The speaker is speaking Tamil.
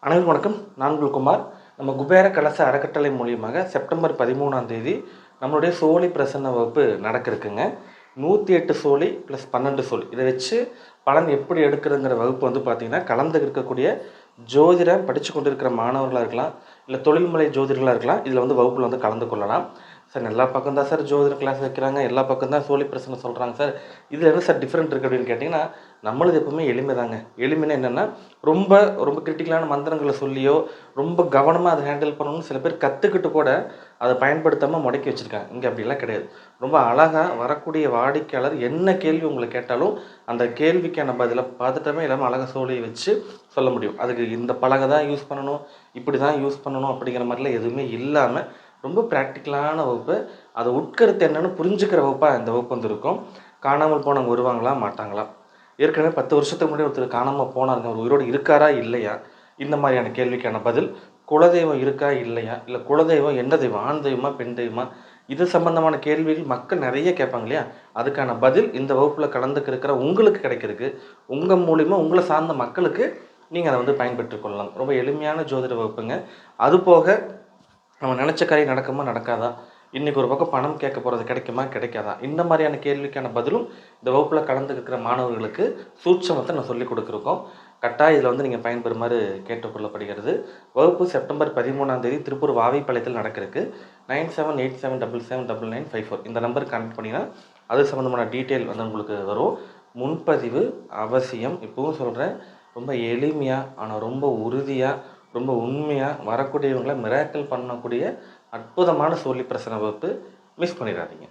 அனைவருக்கும் வணக்கம். நான் உங்கள் குமார். நம்ம குபேர கலச அறக்கட்டளை மூலியமாக செப்டம்பர் 13ஆம் தேதி நம்மளுடைய சோழி பிரசன்ன வகுப்பு நடக்க இருக்குங்க. 108 சோழி ப்ளஸ் 12 சோழி இதை வச்சு பலன் எப்படி எடுக்கிறதுங்கிற வகுப்பு வந்து பார்த்திங்கன்னா, கலந்து இருக்கக்கூடிய ஜோதிடம் படித்து கொண்டு இருக்கிற மாணவர்களாக இருக்கலாம், இல்லை தொழில்முறை ஜோதிடர்களாக இருக்கலாம். இதில் வந்து வகுப்பில் வந்து கலந்து கொள்ளலாம். சார் எல்லா பக்கம் தான் சார் ஜோதிட கிளாஸ் வைக்கிறாங்க, எல்லா பக்கம் தான் சோழி பிரச்சனை சொல்கிறாங்க சார், இதில் என்ன சார் டிஃப்ரெண்ட் இருக்குது அப்படின்னு கேட்டிங்கன்னா, நம்மளது எப்பவுமே எளிமை தாங்க. எளிமைன்னா என்னென்னா, ரொம்ப ரொம்ப கிரிட்டிக்கலான மந்திரங்களை சொல்லியோ ரொம்ப கவனமாக அதை ஹேண்டில் பண்ணணும்னு சில பேர் கற்றுக்கிட்டு கூட அதை பயன்படுத்தாமல் முடக்கி வச்சுருக்காங்க. இங்கே அப்படிலாம் கிடையாது. ரொம்ப அழகாக வரக்கூடிய வாடிக்கையாளர் என்ன கேள்வி உங்களை கேட்டாலும் அந்த கேள்விக்கான பதிலை பார்த்துட்டமே இல்லாமல் அழகாக சோழியை வச்சு சொல்ல முடியும். அதுக்கு இந்த பலகை தான் யூஸ் பண்ணணும், இப்படி தான் யூஸ் பண்ணணும் அப்படிங்கிற மாதிரிலாம் எதுவுமே இல்லாமல் ரொம்ப ப்ராக்டிக்கலான வகுப்பு. அது உட்கருத்து என்னென்னு புரிஞ்சுக்கிற வகுப்பாக இந்த வகுப்பு வந்து இருக்கும். காணாமல் போனவங்க வருவாங்களா மாட்டாங்களா, ஏற்கனவே 10 வருஷத்துக்கு முன்னாடி ஒருத்தர் காணாமல் போனாருங்க, அவர் உயிரோடு இருக்காரா இல்லையா, இந்த மாதிரியான கேள்விக்கான பதில், குலதெய்வம் இருக்கா இல்லையா, இல்லை குலதெய்வம் என்ன தெய்வம், ஆண் தெய்வமா பெண் தெய்வமா, இது சம்பந்தமான கேள்விகள் மக்கள் நிறைய கேட்பாங்க இல்லையா, அதுக்கான பதில் இந்த வகுப்பில் கலந்துக்க இருக்கிற உங்களுக்கு கிடைக்கிறதுக்கு, உங்கள் மூலிமா உங்களை சார்ந்த மக்களுக்கு நீங்கள் அதை வந்து பயன்பெற்று கொள்ளலாம். ரொம்ப எளிமையான ஜோதிட வகுப்புங்க. அதுபோக நம்ம நினச்ச காரியம் நடக்குமா நடக்காதா, இன்றைக்கி ஒரு பக்கம் பணம் கேட்க போகிறது கிடைக்குமா கிடைக்காதா, இந்த மாதிரியான கேள்விக்கான பதிலும் இந்த வகுப்பில் கலந்துருக்கிற மாணவர்களுக்கு சூட்சமத்தை நான் சொல்லிக் கொடுக்குறோம். கட்டாயம் இதில் வந்து நீங்கள் பயன்பெறுமாறு கேட்டுக்கொள்ளப்படுகிறது. வகுப்பு செப்டம்பர் 13ஆம் தேதி திருப்பூர் வாவிப்பாளையத்தில் நடக்கிறதுக்கு 9787779954 இந்த நம்பருக்கு கனெக்ட் பண்ணிங்கன்னா அது சம்மந்தமான டீட்டெயில் வந்து உங்களுக்கு வரும். முன்பதிவு அவசியம். இப்போவும் சொல்கிறேன், ரொம்ப எளிமையாக ஆனால் ரொம்ப உறுதியாக ரொம்ப உண்மையாக வரக்கூடியவங்களை மிராக்கிள் பண்ணக்கூடிய அற்புதமான சோழி பிரசன வகுப்பு. மிஸ் பண்ணிடாதீங்க.